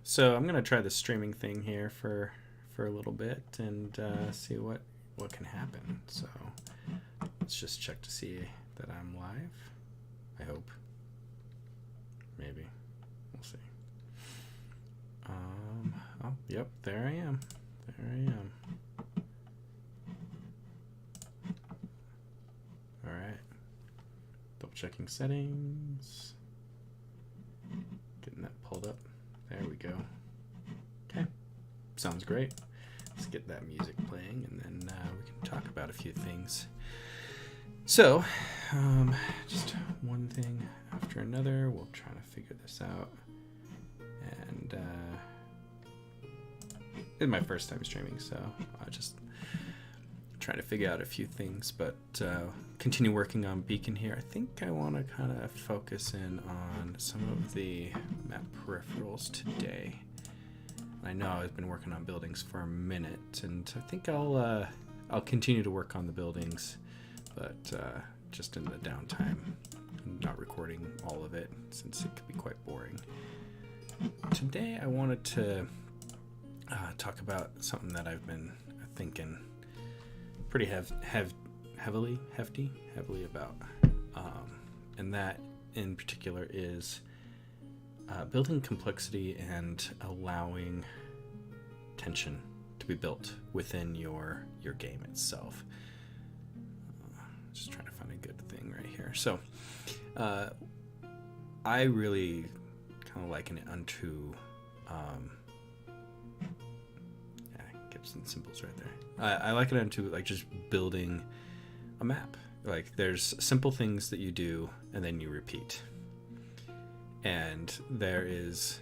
So I'm gonna try the streaming thing here for a little bit and see what can happen. So let's just check to see that I'm live. I hope. Maybe. We'll see. Oh, yep, there I am. There I am. All right. Double checking settings. Getting that pulled up. There we go. Okay. Sounds great. Let's get that music playing and then we can talk about a few things. So, just one thing after another. We'll try to figure this out. And it's my first time streaming, so I'll just try to figure out a few things, but continue working on Beacon here. I think I want to kind of focus in on some of the map peripherals today. I know I've been working on buildings for a minute, and I think I'll continue to work on the buildings, but just in the downtime, not recording all of it since it could be quite boring. Today I wanted to talk about something that I've been thinking pretty heavily about, and that in particular is building complexity and allowing tension to be built within your game itself. Just trying to find a good thing right here. So I really kind of liken it unto Gives and symbols right there. I like it unto like just building a map. Like there's simple things that you do and then you repeat. And there is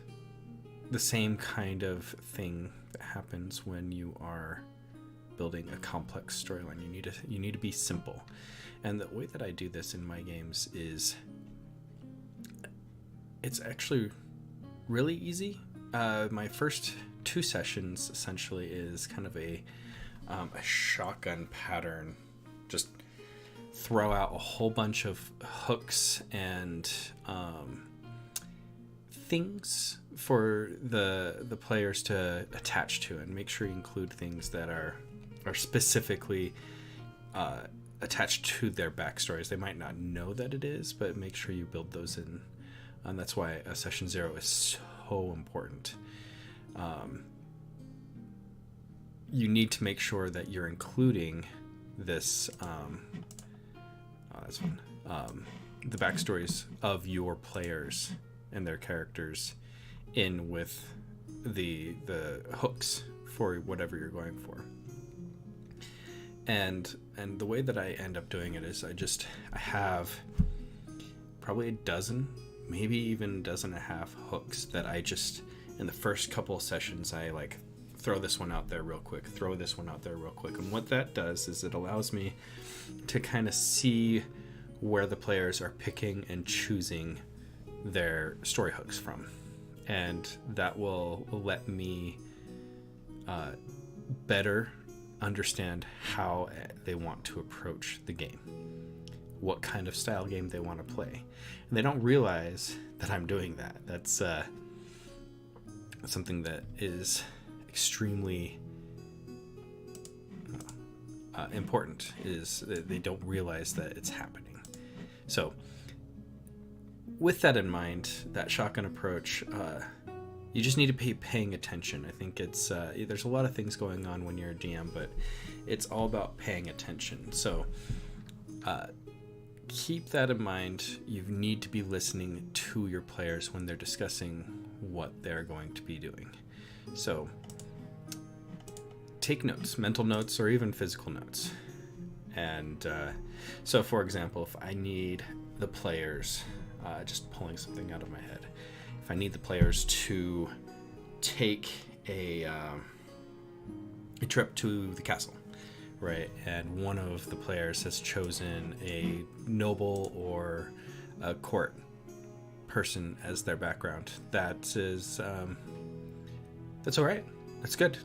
the same kind of thing that happens when you are building a complex storyline. You need to be simple. And the way that I do this in my games is it's actually really easy. My first 2 sessions essentially is kind of a shotgun pattern. Just throw out a whole bunch of hooks and things for the players to attach to, and make sure you include things that are specifically attached to their backstories. They might not know that it is, but make sure you build those in. And that's why session 0 is so important. You need to make sure that you're including this that's fun. The backstories of your players and their characters in with the hooks for whatever you're going for. And the way that I end up doing it is I have probably a dozen, maybe even a dozen and a half hooks that I just, in the first couple of sessions, I like throw this one out there real quick, throw this one out there real quick. And what that does is it allows me to kind of see where the players are picking and choosing their story hooks from. And that will let me better understand how they want to approach the game, what kind of style game they want to play. And they don't realize that I'm doing that. That's something that is extremely important, is they don't realize that it's happening. So with that in mind, that shotgun approach, you just need to be paying attention. I think it's there's a lot of things going on when you're a DM, but it's all about paying attention. So keep that in mind. You need to be listening to your players when they're discussing what they're going to be doing. So take notes, mental notes, or even physical notes. And so, for example, if I need the players, just pulling something out of my head, if I need the players to take a trip to the castle, right, and one of the players has chosen a noble or a court person as their background, that's all right. That's good.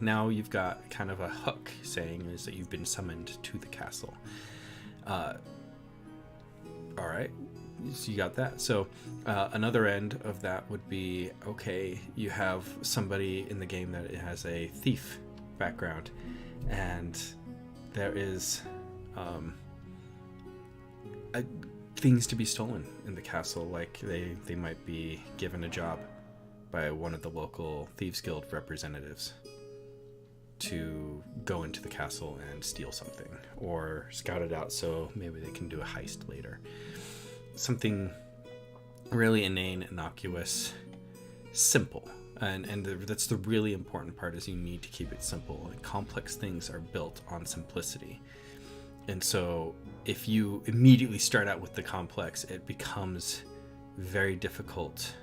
Now you've got kind of a hook saying is that you've been summoned to the castle. All right, so you got that. So another end of that would be, okay, you have somebody in the game that has a thief background, and there is things to be stolen in the castle. Like they might be given a job by one of the local Thieves Guild representatives to go into the castle and steal something, or scout it out so maybe they can do a heist later. Something really inane, innocuous, simple. And that's the really important part, is you need to keep it simple. And complex things are built on simplicity. And so if you immediately start out with the complex, it becomes very difficult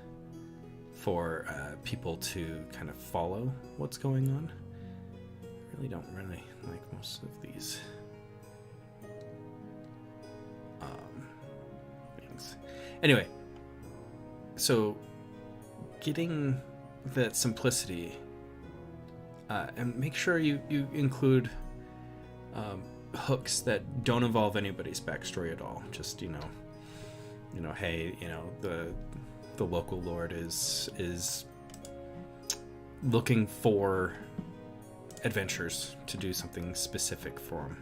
for people to kind of follow what's going on. I really don't like most of these things. Anyway, so getting that simplicity, and make sure you include hooks that don't involve anybody's backstory at all. Just hey, the local lord is looking for adventures to do something specific for him.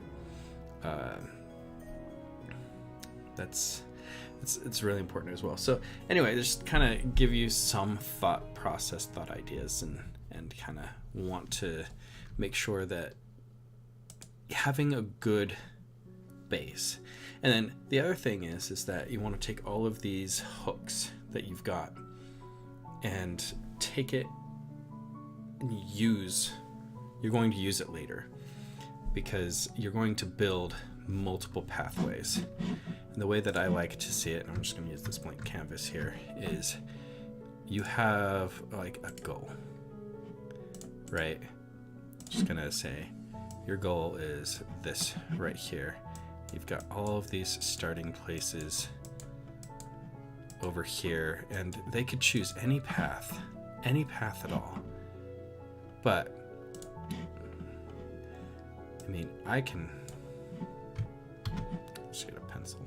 It's really important as well. So anyway, just kind of give you some thought ideas, and kind of want to make sure that having a good base. And then the other thing is that you want to take all of these hooks that you've got and take it and you're going to use it later, because you're going to build multiple pathways. And the way that I like to see it, and I'm just going to use this blank canvas here, is you have like a goal, right? Just going to say your goal is this right here. You've got all of these starting places over here, and they could choose any path at all. But I mean, I can just get a pencil.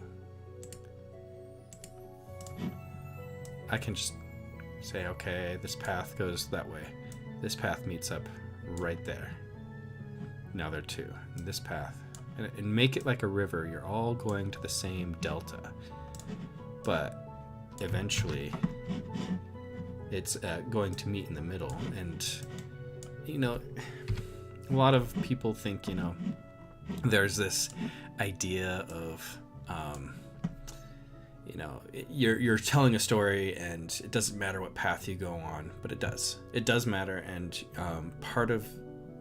I can just say, okay, this path goes that way. This path meets up right there. Now there are two. And this path. And make it like a river. You're all going to the same delta. But eventually, it's going to meet in the middle. And, a lot of people think, there's this idea of, you're telling a story and it doesn't matter what path you go on, but it does. It does matter, and part of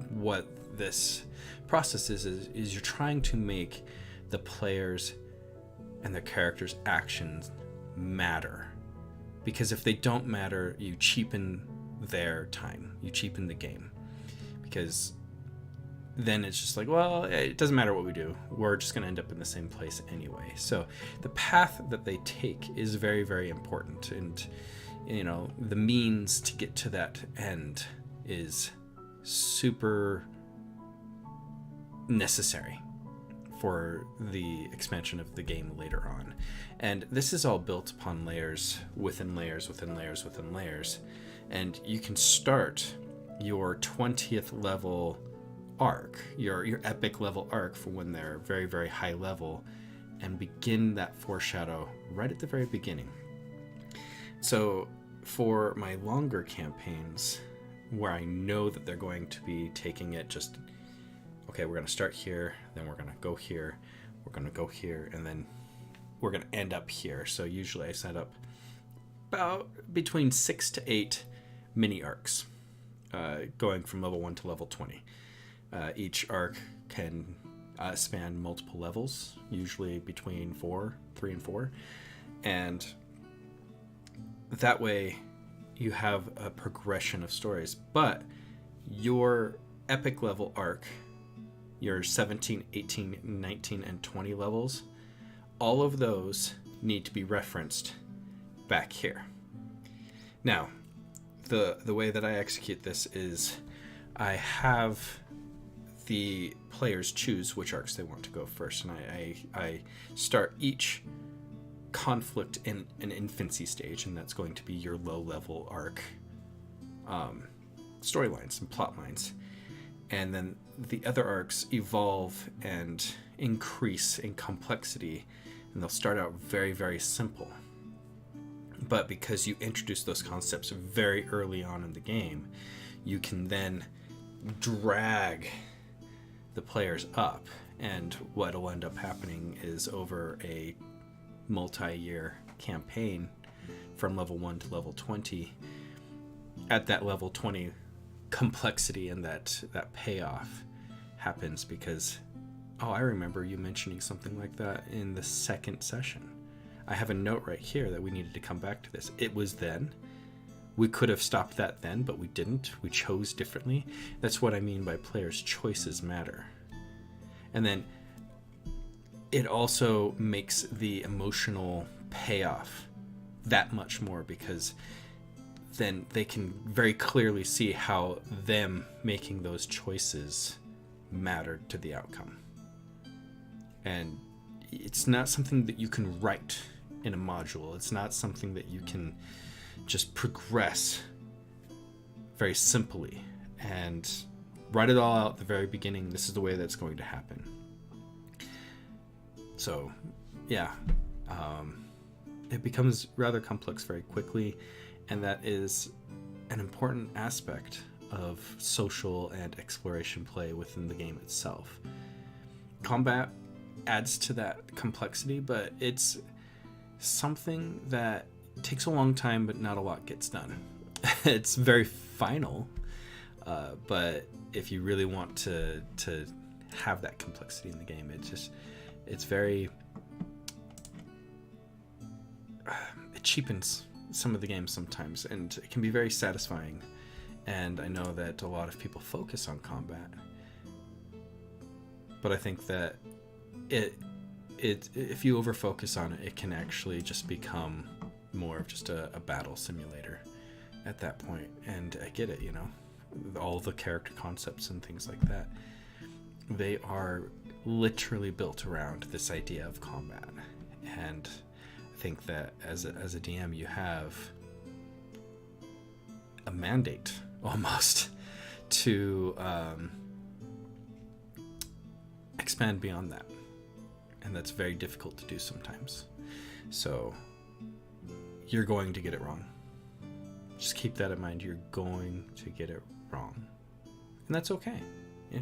what this process is you're trying to make the players and their characters' actions matter. Because if they don't matter, you cheapen their time. You cheapen the game. Because then it's just like, well, it doesn't matter what we do. We're just going to end up in the same place anyway. So the path that they take is very, very important. And, the means to get to that end is super necessary for the expansion of the game later on. And this is all built upon layers within layers within layers within layers. And you can start your 20th level arc, your epic level arc, for when they're very, very high level, and begin that foreshadow right at the very beginning. So for my longer campaigns, where I know that they're going to be taking it just, okay, we're going to start here, then we're going to go here, we're going to go here, and then we're going to end up here. So usually I set up about between 6 to 8 mini arcs, going from level 1 to level 20. Each arc can span multiple levels, usually between 3 and 4. And that way you have a progression of stories. But your epic level arc, your 17, 18, 19, and 20 levels, all of those need to be referenced back here. Now, the way that I execute this is I have the players choose which arcs they want to go first, and I start each conflict in an infancy stage, and that's going to be your low-level arc storylines and plot lines. And then the other arcs evolve and increase in complexity, and they'll start out very, very simple. But because you introduce those concepts very early on in the game, you can then drag the players up, and what'll end up happening is over a multi-year campaign from level 1 to level 20, at that level 20 complexity and that payoff happens because, oh, I remember you mentioning something like that in the second session. I have a note right here that we needed to come back to this. It was then. We could have stopped that then, but we didn't. We chose differently. That's what I mean by players' choices matter. And then it also makes the emotional payoff that much more, because then they can very clearly see how them making those choices mattered to the outcome. And it's not something that you can write in a module. It's not something that you can just progress very simply and write it all out at the very beginning. This is the way that's going to happen. So, yeah, it becomes rather complex very quickly, and that is an important aspect of social and exploration play within the game itself. Combat adds to that complexity, but it's something that takes a long time, but not a lot gets done. It's very final, but if you really want to have that complexity in the game, it's very it cheapens some of the games sometimes, and it can be very satisfying. And I know that a lot of people focus on combat, but I think that it if you over focus on it, it can actually just become more of just a battle simulator at that point. And I get it, you know, all the character concepts and things like that, they are literally built around this idea of combat. And I think that as a DM, you have a mandate almost to expand beyond that, and that's very difficult to do sometimes. So you're going to get it wrong. Just keep that in mind. You're going to get it wrong, and that's okay. Yeah.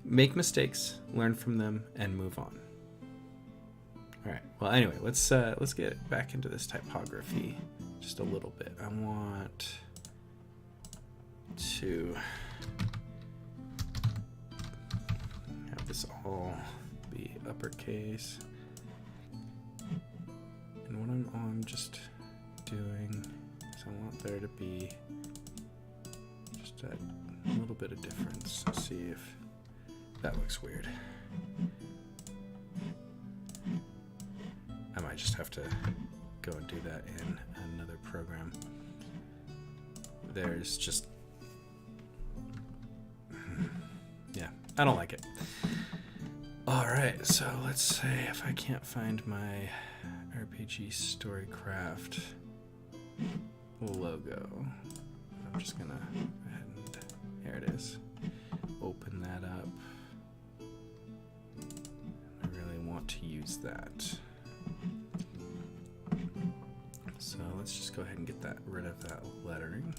Make mistakes, learn from them, and move on. All right. Well, anyway, let's get back into this typography just a little bit. I want to have this all be uppercase, and what I'm just doing is I want there to be just a little bit of difference. Let's see if that looks weird. I might just have to go and do that in another program. There's just, yeah, I don't like it. All right, so let's say if I can't find my RPG Storycraft logo, I'm just gonna go ahead and, here it is, open that up. I really want to use that. So let's just go ahead and get rid of that lettering.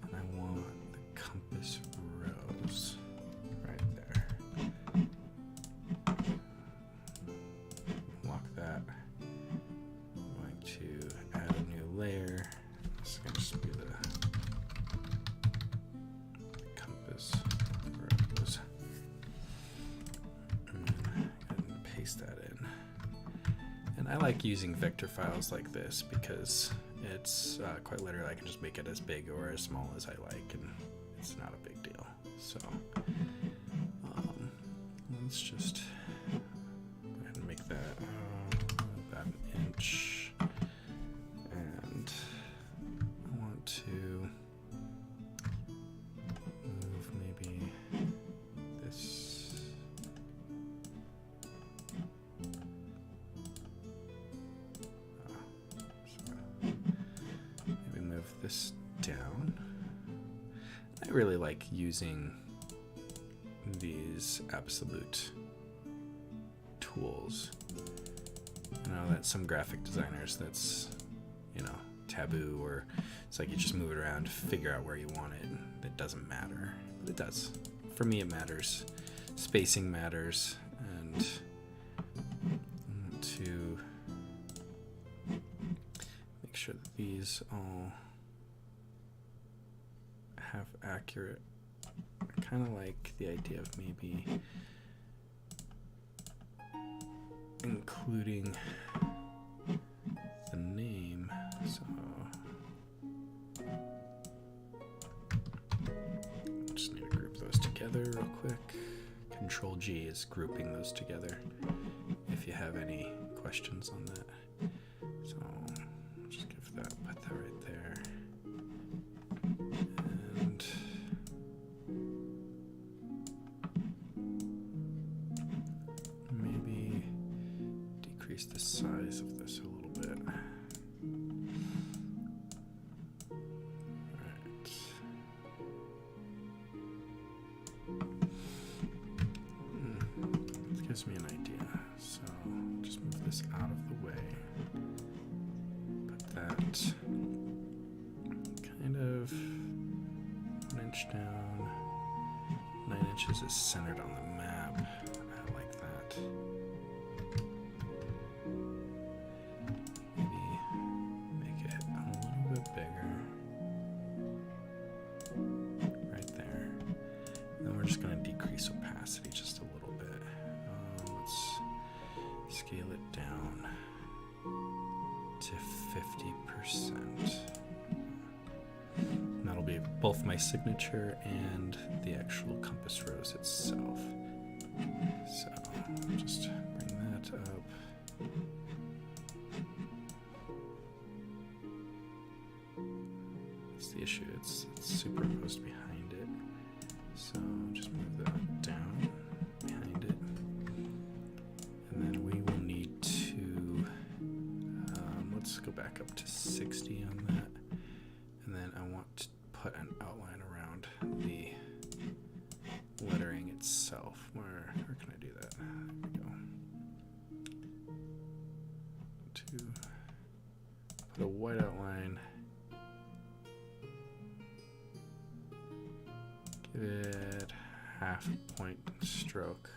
And I want the compass rose right there. Lock that. I'm going to add a new layer. This is going to just be the compass rose. And then go ahead and paste that in. And I like using vector files like this because it's quite literally I can just make it as big or as small as I like, and it's not a big deal. So let's just go ahead and make that about an inch, and I want to move maybe this this down. I really like using these absolute tools. I know that some graphic designers that's, you know, taboo, or it's like you just move it around, figure out where you want it, and it doesn't matter. But it does. For me, it matters. Spacing matters, and I want to make sure that these all have accurate. I kind of like the idea of maybe including the name. So just need to group those together real quick. Control G is grouping those together if you have any questions on that. So just give that, put that right there. And maybe decrease the size of this a little bit. Alright. It gives me an idea. So just move this out of the way. Put that kind of 1 inch down. 9 inches is centered on the map. I like that. Maybe make it a little bit bigger. Right there. And then we're just going to decrease opacity just a little bit. Let's scale it down to 50%. And that'll be both my signature and the actual compass rose itself. So just bring that up. That's the issue, it's superimposed behind it. So just move that down behind it. And then we will need to, let's go back up to 60 on that. And then I want to put an outline around the lettering itself. Where can I do that? There we go. To put a white outline. Give it half point stroke.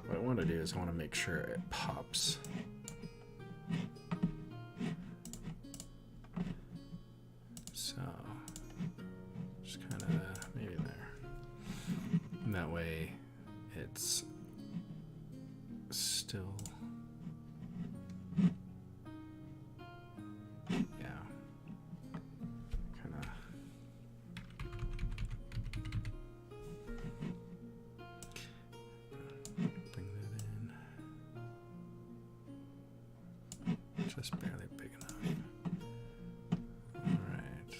What I want to do is I want to make sure it pops. So just kind of maybe there. And that way it's still, yeah, kind of. Bring that in. Just barely big enough. Alright,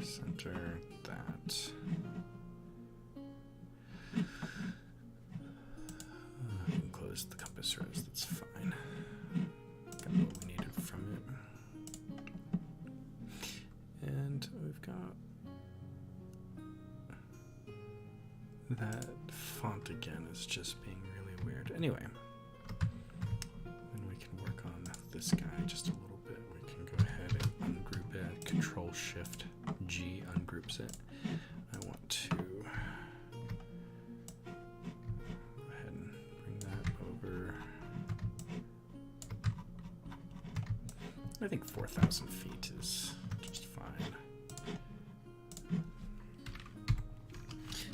center that. I can close the compass rose, that's fine. Got what we needed from it. And we've got that font again is just being really weird. Anyway, then we can work on this guy just a little bit. We can go ahead and ungroup it. Control Shift G ungroups it. I want to go ahead and bring that over. I think 4,000 feet is just fine.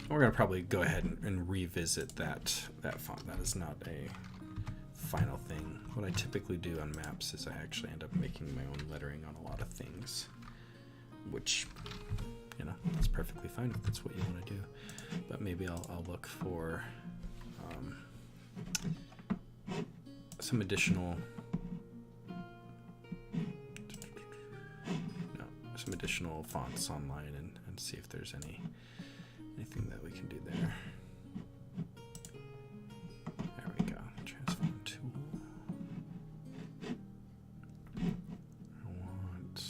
We're going to probably go ahead and revisit that font. That is not a final thing. What I typically do on maps is I actually end up making my own lettering on a lot of things, which, you know, that's perfectly fine if that's what you want to do. But maybe I'll look for some additional fonts online and see if there's anything that we can do there. There we go. Transform tool. I want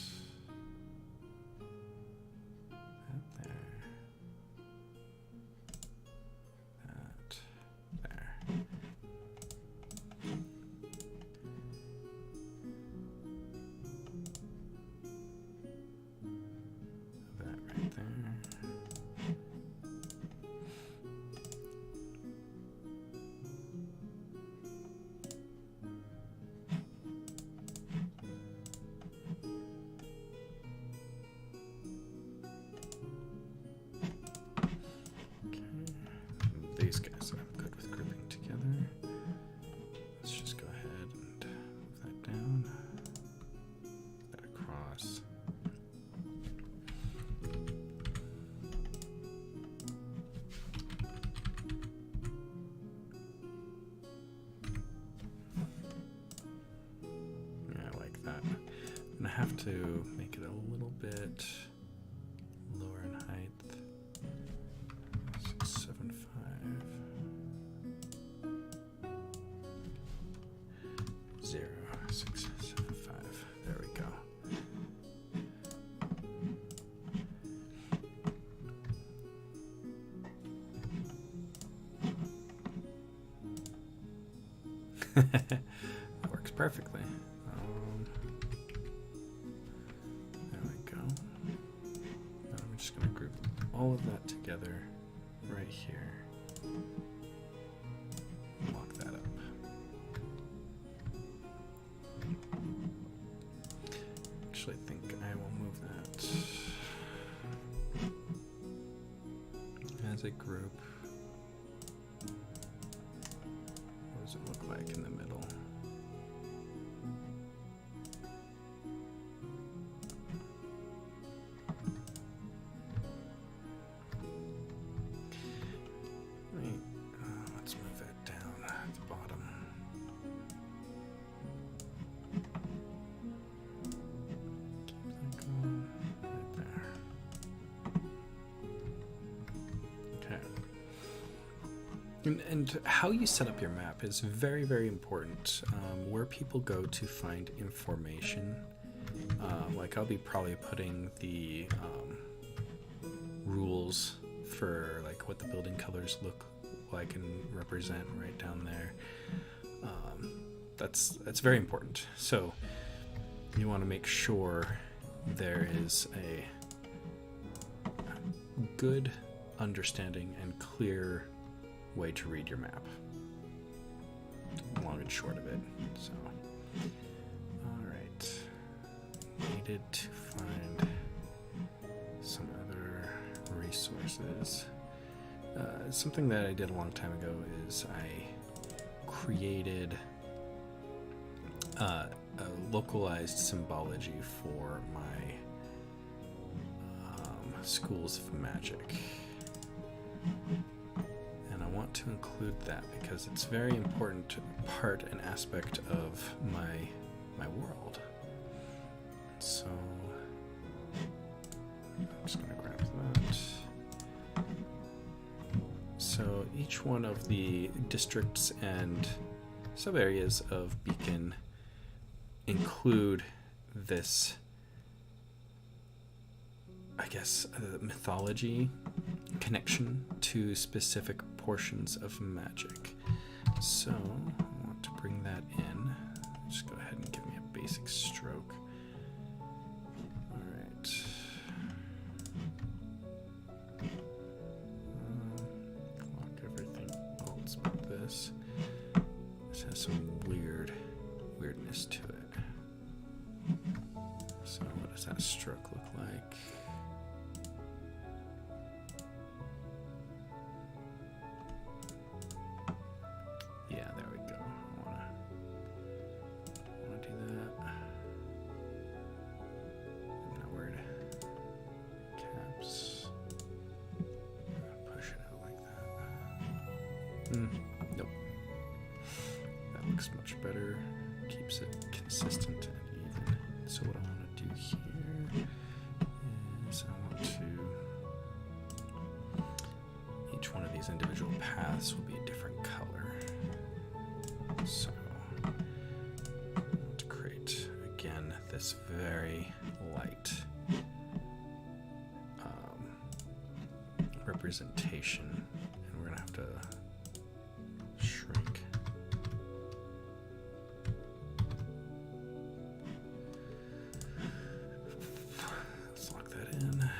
there. These guys I'm good with grouping together. Let's just go ahead and move that down, that across. Yeah, I like that. I'm gonna have to make it a little bit lower in height. 675. 0675. There we go. That works perfectly. There we go. Now I'm just going to group all of that together right here. Lock that up. Actually, I think I will move that as a group. What does it look like in the middle? Let's move that down at the bottom. Keep that going right there. Okay. And how you set up your map is very, very important. Where people go to find information. Like I'll be probably putting the rules for like what the building colors look like and represent right down there. That's very important. So you want to make sure there is a good understanding and clear way to read your map. Long and short of it. So, all right. Needed to find some other resources. Something that I did a long time ago is I created a localized symbology for my schools of magic. And I want to include that because it's a very important part and aspect of my world. So I'm just going to grab that. So each one of the districts and sub-areas of Beacon include this, I guess, mythology connection to specific portions of magic. So I want to bring that in. Just go ahead and give me a basic stroke. All right. Lock everything. Oh, let's put this. This has some weirdness to it. So what does that stroke look like? Yeah, there we go. I wanna do that. Now word caps. Push it out like that. Nope. That looks much better. Keeps it consistent and even. So what I want to do here is I want to. Each one of these individual paths will be a different color. So I want to create again this very light representation, and we're gonna have to shrink. Let's lock that in.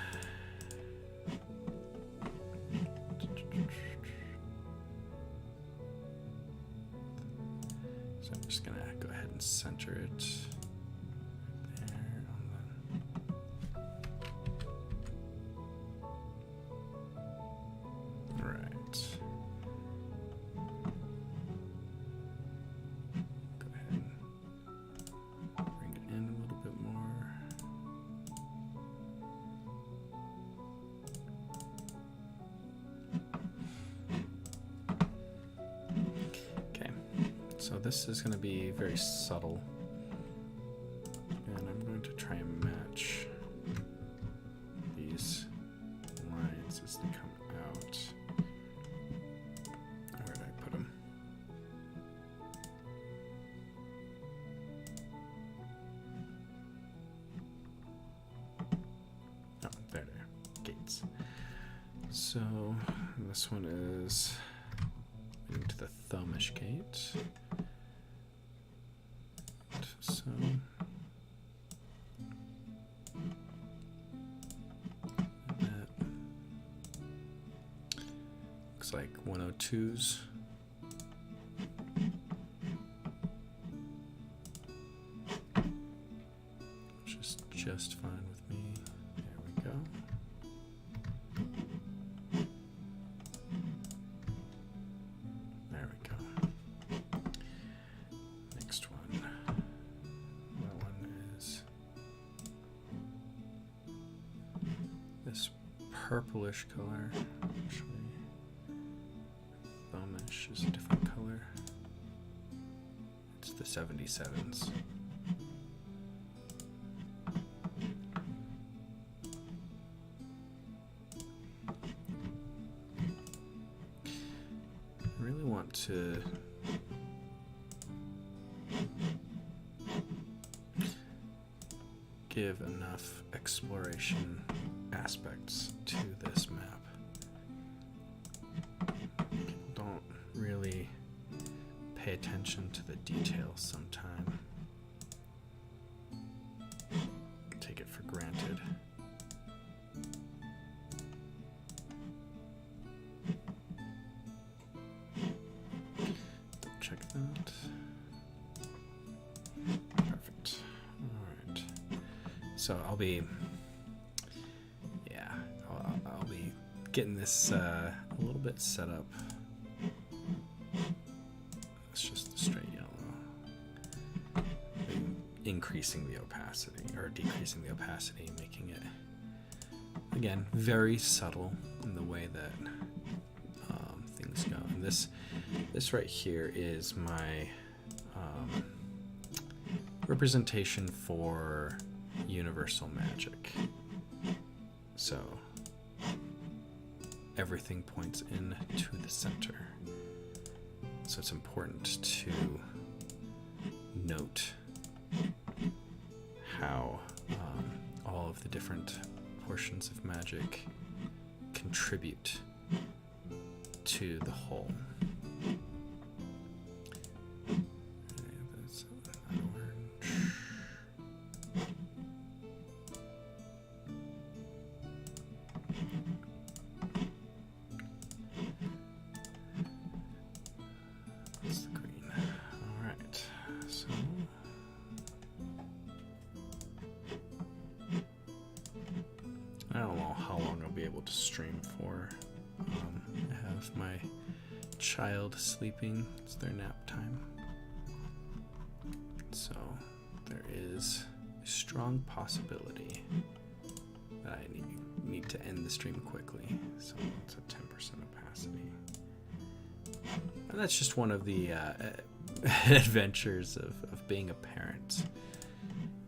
this is going to be very subtle. And I'm going to try and match these lines as they come out. Where did I put them? Oh, there they are. Gates. So this one is leading to the thumbish gate. So that looks like 102s. Which is just fine with me. There we go. There we go. Next one. That one is this purplish color. Actually, thumbish is a different color. It's the 77s. I really want to give enough exploration aspects to this map. People don't really pay attention to the details sometimes. Take it for granted. Check that. Perfect. All right. So I'll be, yeah, I'll be getting this a little bit set up. It's just the straight yellow. Increasing the opacity, or decreasing the opacity, making it, again, very subtle in the way that things go. And this right here is my representation for universal magic. So everything points in to the center. So it's important to note how all of the different portions of magic contribute to the whole. That's an orange. That's the green. All right. So I don't know how long I'll be able to stream for. I have my child sleeping. It's their nap time. So there is a strong possibility that I need to end the stream quickly. So it's a 10% opacity. And that's just one of the adventures of being a parent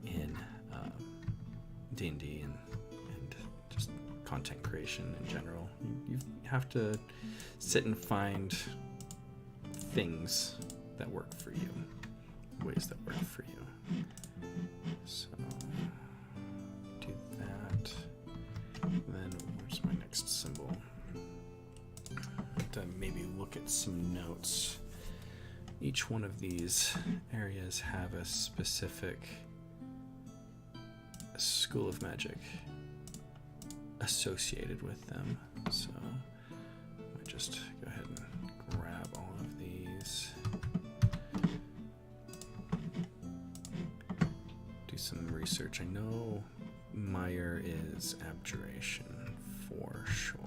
in D&D and just content creation in general. You have to sit and find things that work for you, ways that work for you. So do that. And then where's my next symbol? I have to maybe look at some notes. Each one of these areas have a specific school of magic associated with them. So I might just go ahead and grab all of these. Do some research. I know Meyer is abjuration for sure.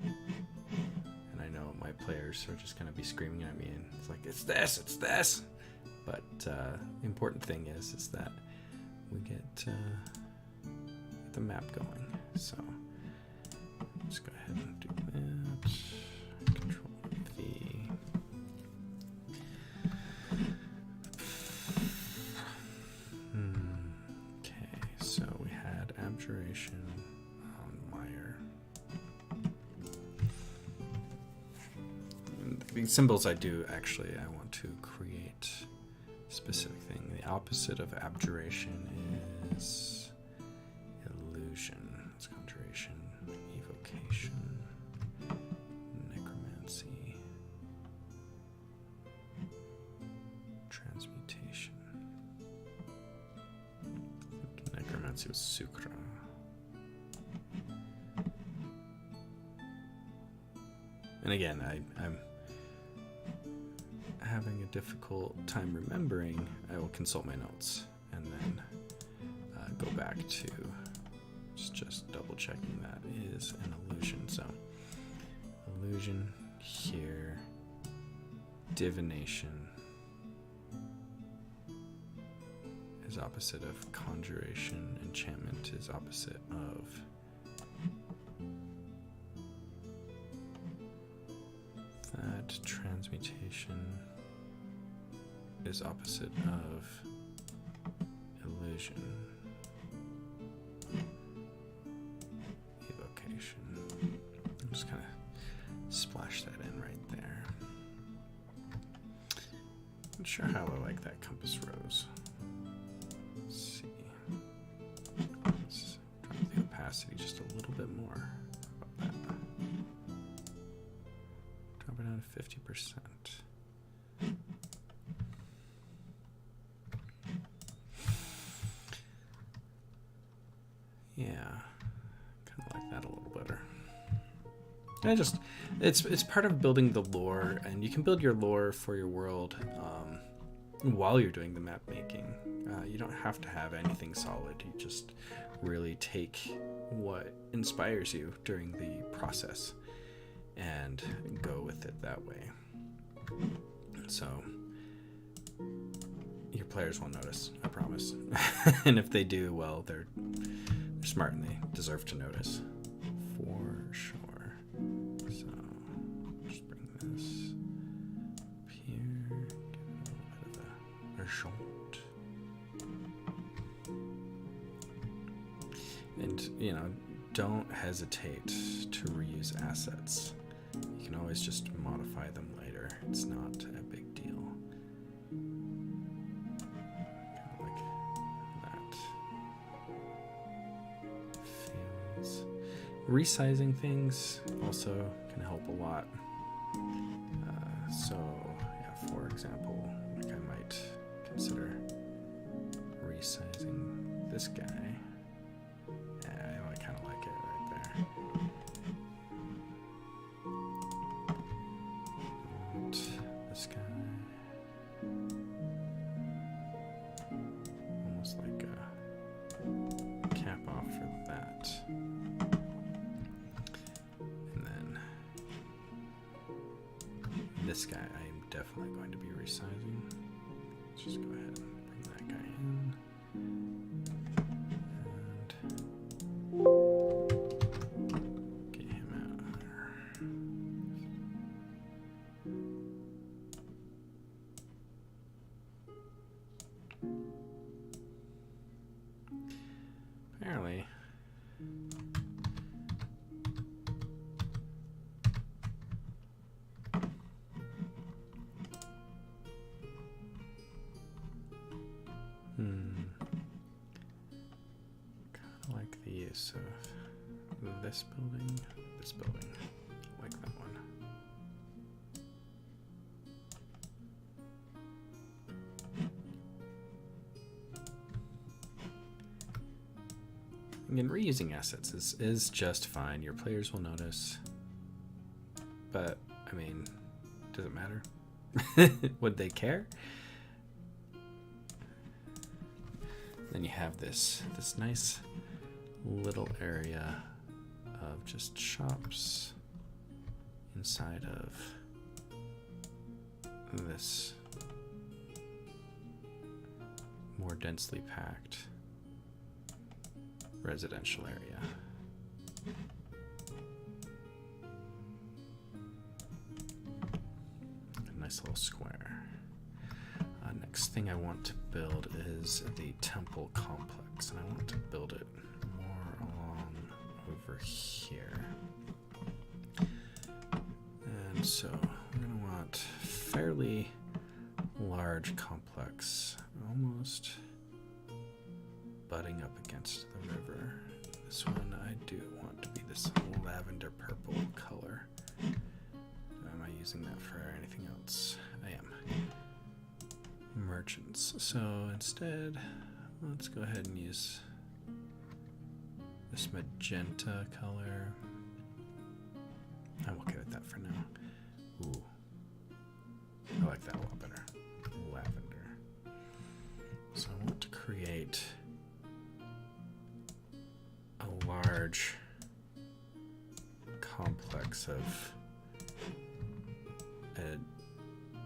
And I know my players are just going to be screaming at me and it's like, it's this. But the important thing is that we get the map going. So let's go ahead and do that. Control V. conjuration on Meyer. And the symbols I want to create a specific thing. The opposite of abjuration is illusion. It's conjuration, evocation, necromancy, transmutation. Necromancy was Sukra. And again, I'm having a difficult time remembering. I will consult my notes and then go back to just double checking that is an illusion. So illusion here, divination is opposite of conjuration, enchantment is opposite of that, transmutation is opposite of illusion, evocation. I'm just kind of splash that in right there. Not sure how I like that compass rose. Let's see. Let's drop the opacity just a little bit more. How about that? Drop it down to 50%. Yeah, kind of like that a little better. It's part of building the lore, and you can build your lore for your world while you're doing the map making. You don't have to have anything solid. You just really take what inspires you during the process and go with it that way. So your players won't notice, I promise. And if they do, well, they're smart and they deserve to notice for sure. So just bring this up here, give it a little bit of a jaunt. And, you know, don't hesitate to reuse assets. You can always just modify them later. It's not a big deal. Kind of like that. Feels. Resizing things also can help a lot. So, yeah, for example, like I might consider resizing this guy. I kind of like it right there. And this guy, almost like a cap off for that. And then this guy, I am definitely going to be resizing. Let's just go ahead and bring that guy in. Get him out of there. Apparently, kind of like the use of this building, like that one. Again, reusing assets is just fine. Your players will notice. But, I mean, does it matter? Would they care? Then you have this nice little area of just shops inside of this more densely packed residential area. A nice little square. Next thing I want to build is the temple complex, and I want to build it more over here. And so we're going to want fairly large, complex, almost butting up against the river. This one I do want to be this lavender purple color. Am I using that for anything else? I am. Merchants. So instead, let's go ahead and use this magenta color. I'm okay with that for now. Ooh. I like that a lot better. Lavender. So I want to create a large complex of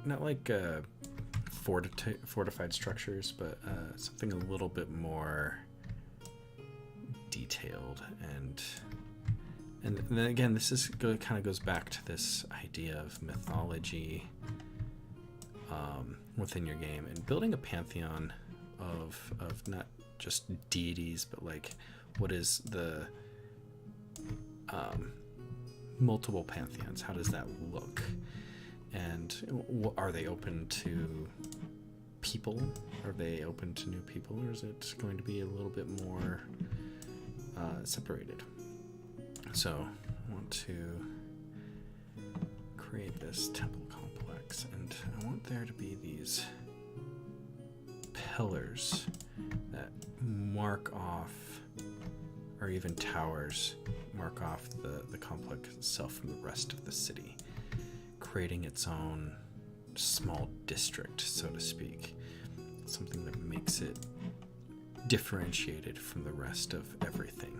not like fortified structures, but something a little bit more detailed. And then again, this is kind of goes back to this idea of mythology within your game, and building a pantheon of not just deities, but like what is the multiple pantheons? How does that look? And are they open to people? Are they open to new people, or is it going to be a little bit more separated? So I want to create this temple complex, and I want there to be these pillars that mark off, or even towers, mark off the complex itself from the rest of the city, creating its own small district, so to speak. Something that makes it differentiated from the rest of everything.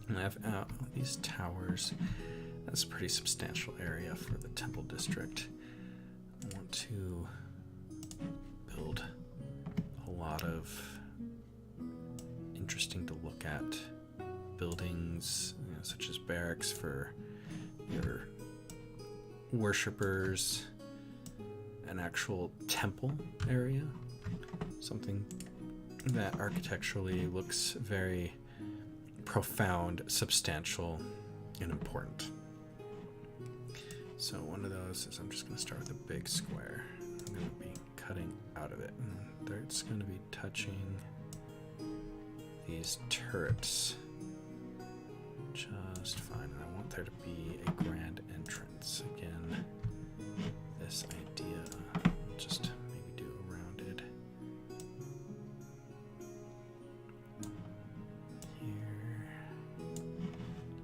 And I have these towers. That's a pretty substantial area for the temple district. I want to build a lot of interesting to look at buildings, such as barracks for your worshippers, an actual temple area, something that architecturally looks very profound, substantial, and important. So one of those is, I'm just going to start with a big square. I'm going to be cutting out of it, and there it's going to be touching these turrets just fine. And I want there to be a grand entrance. Again, this idea, just maybe do a rounded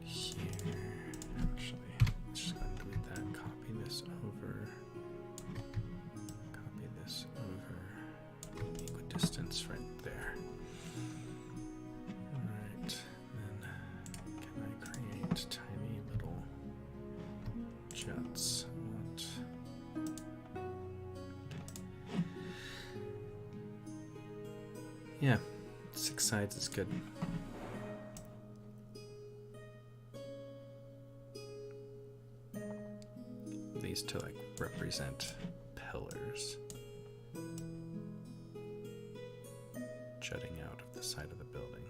here. Actually, let's just go and delete that. Copy this over. Equidistance right there. Alright, then can I create tiny little juts? Yeah, 6 sides is good. These to like represent pillars jutting out of the side of the building.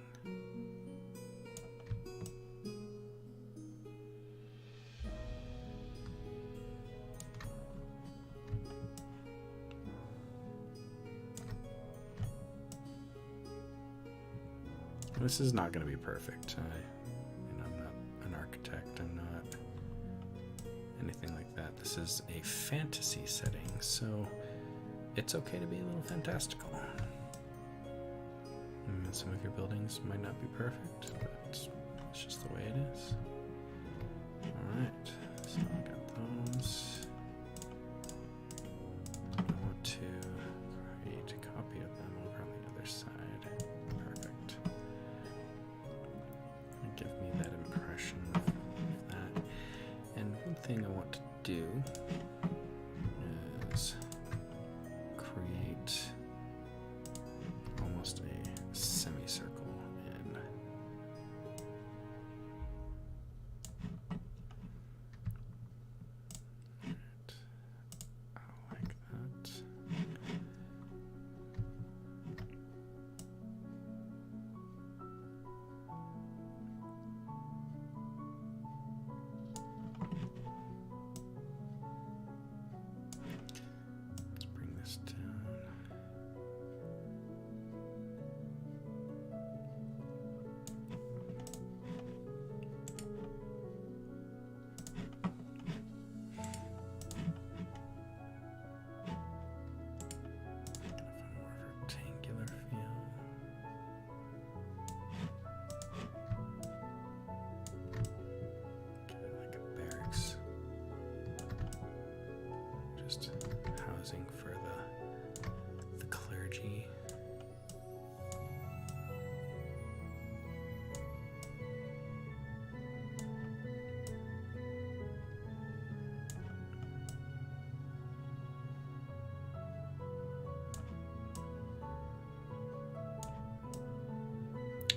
This is not going to be perfect. I'm not an architect. I'm not anything like that. This is a fantasy setting, so it's okay to be a little fantastical. And some of your buildings might not be perfect, but it's just the way it is. Alright, so I got those. I want to create a copy of them over on the other side. Perfect. Give me that impression of that. And one thing I want to do is create almost a semicircle in.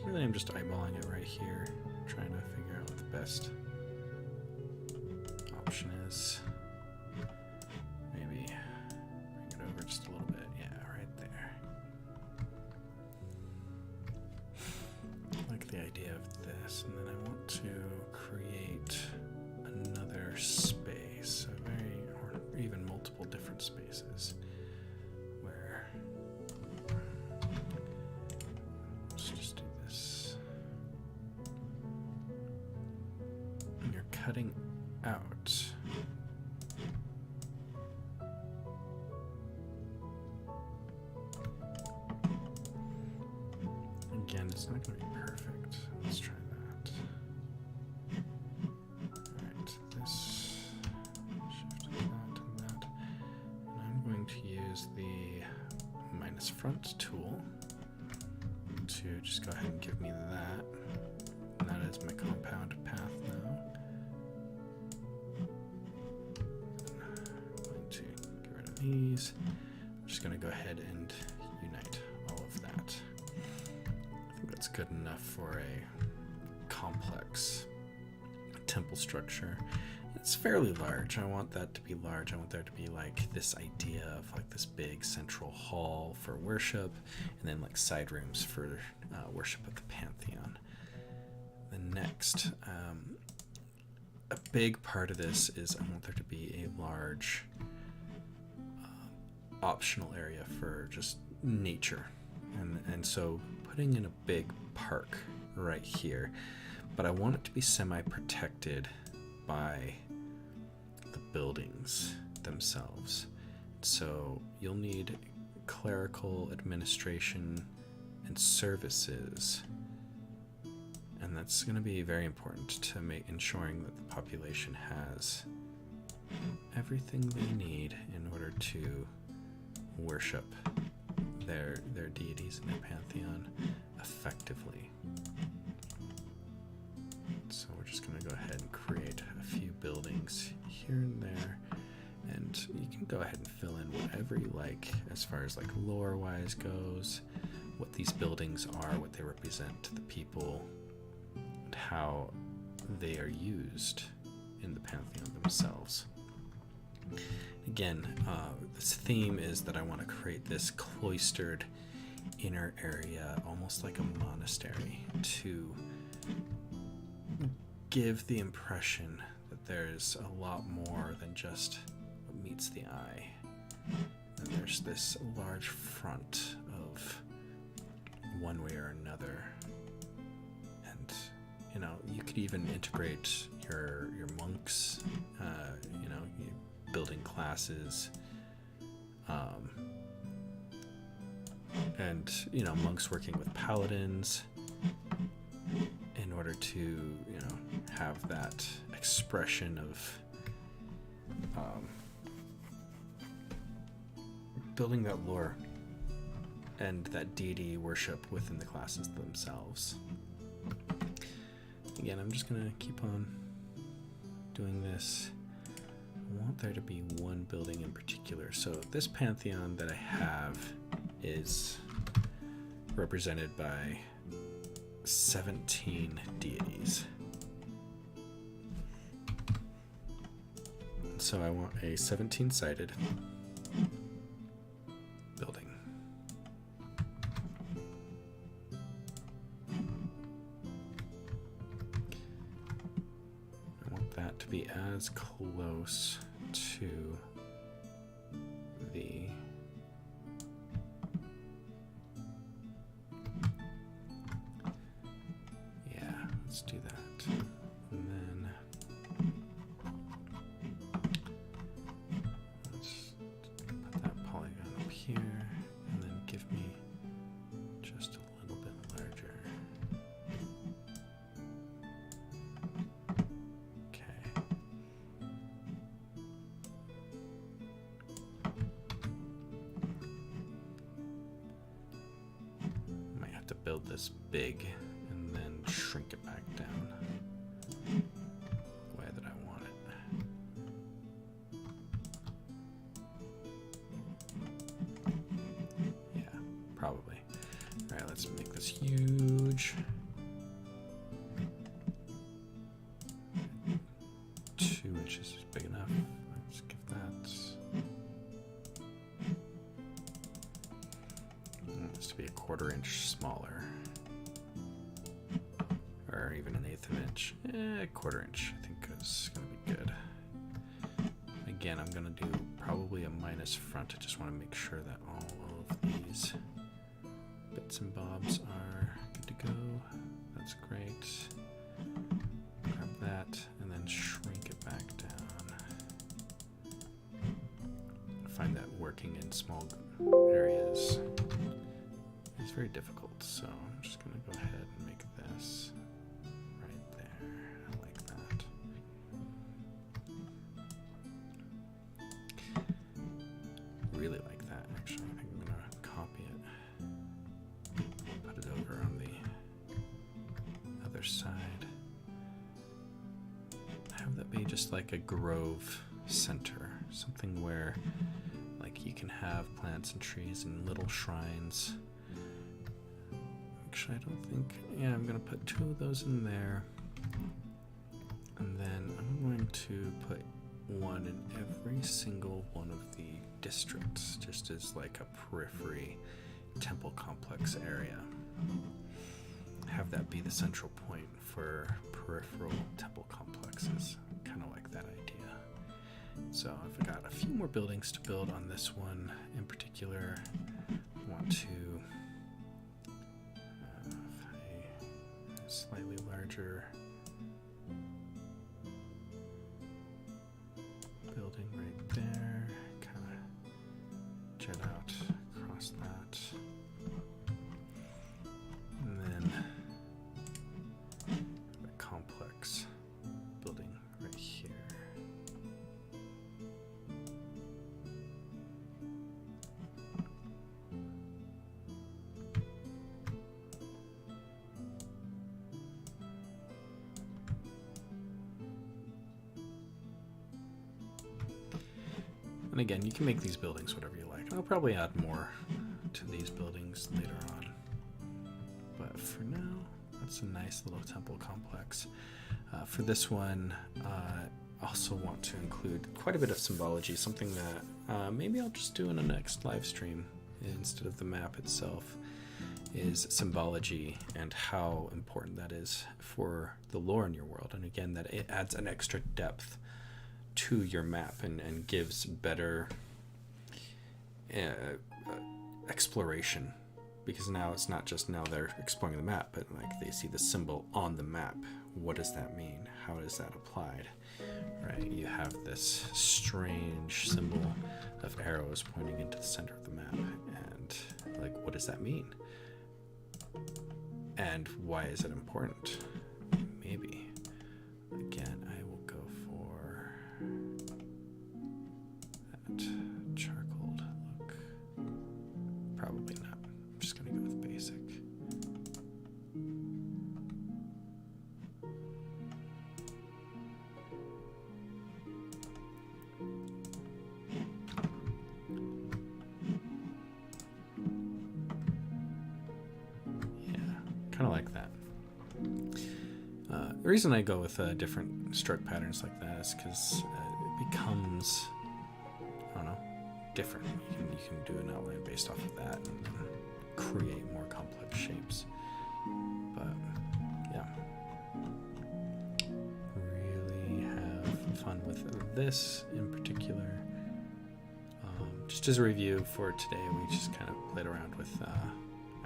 really I'm just eyeballing it right here, trying to figure out what the best option is. Maybe bring it over just a little bit. Yeah, right there. I like the idea of this, and then I want to create another space, or even multiple different spaces, where let's just do this. And you're cutting out. Again, it's not going to be perfect. Let's try that. Alright, this, shift that and that. And I'm going to use the minus front tool to just go ahead and give me that. And that is my compound path now. I'm going to get rid of these. I'm just going to go ahead and unite all of that. I think that's good enough for a complex temple structure. It's fairly large. I want that to be large. I want there to be like this idea of like this big central hall for worship, and then like side rooms for worship of the Pantheon. The next, a big part of this is I want there to be a large optional area for just nature, and so putting in a big park right here, but I want it to be semi-protected by the buildings themselves. So you'll need clerical administration and services, and that's going to be very important to ensuring that the population has everything they need in order to worship their deities and their pantheon effectively. So we're just going to go ahead and create a few buildings here and there, and you can go ahead and fill in whatever you like as far as like lore wise goes, what these buildings are, what they represent to the people, and how they are used in the pantheon themselves. Again, this theme is that I want to create this cloistered inner area, almost like a monastery, to give the impression that there's a lot more than just what meets the eye. And there's this large front of one way or another. And, you know, you could even integrate your monks, building classes, and, monks working with paladins in order to, have that expression of building that lore and that deity worship within the classes themselves. Again, I'm just gonna keep on doing this. I want there to be one building in particular. So this pantheon that I have is represented by 17 deities. So I want a 17-sided building. I want that to be as close to the let's do that. And then let's put that polygon up here, and then give me just a little bit larger. Okay. Might have to build this big and then shrink it back down the way that I want it. Yeah, probably. Alright, let's make this huge. huge. 2 inches is big enough. Let's give that. It needs to be a 1/4 inch smaller. Or even 1/8 inch. 1/4 inch I think is going to be good. Again, I'm going to do probably a minus front. I just want to make sure that all of these bits and bobs are good to go. That's great. Grab that and then shrink it back down. I find that working in small areas is very difficult, so I'm just going to go ahead and make this right there. I like that. Really like that, actually. I think I'm going to copy it, put it over on the other side. Have that be just like a grove center, something where like you can have plants and trees and little shrines. Actually, I don't think, yeah, I'm going to put 2 of those in there. And then I'm going to put 1 in every single one of the districts, just as like a periphery temple complex area. Have that be the central point for peripheral temple complexes. Kind of like that idea. So I've got a few more buildings to build on this one in particular. I want to have a slightly larger building right there. Kind of jet out across that. And then a complex building right here. And again, you can make these buildings whatever you like. I'll probably add more to these buildings later on. But for now, that's a nice little temple complex. For this one, I also want to include quite a bit of symbology, something that maybe I'll just do in the next live stream instead of the map itself, is symbology and how important that is for the lore in your world. And again, that it adds an extra depth to your map and gives better exploration, because now it's not just now they're exploring the map, but like they see the symbol on the map. What does that mean? How is that applied? Right? You have this strange symbol of arrows pointing into the center of the map, and like, what does that mean? And why is it important? Maybe. Again, I will go for that charcoal look. Probably not. I'm just going to go with basic. Kind of like that. The reason I go with different stroke patterns like that is because it becomes, I don't know, different. You can do an outline based off of that and create more complex shapes. But yeah, really have fun with this in particular. Just as a review for today, we just kind of played around with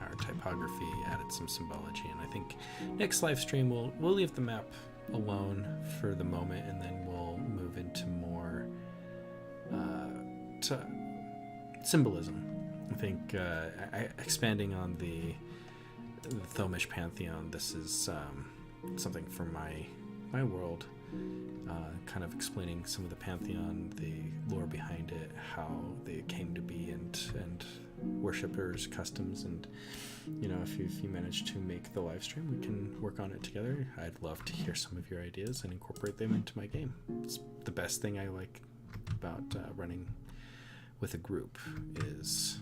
our typography, added some symbology, and I think next live stream we'll leave the map alone for the moment, and then we'll move into more to symbolism. I think expanding on the Thomish pantheon, this is something for my world, kind of explaining some of the pantheon, the lore behind it, how they came to be, and worshippers, customs, and if you manage to make the live stream, we can work on it together. I'd love to hear some of your ideas and incorporate them into my game. It's the best thing I like about running with a group is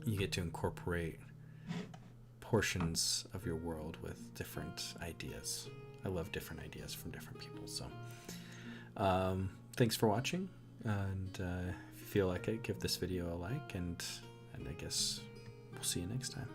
you get to incorporate portions of your world with different ideas. I love different ideas from different people. So thanks for watching, and if you feel like it, give this video a like, and I guess we'll see you next time.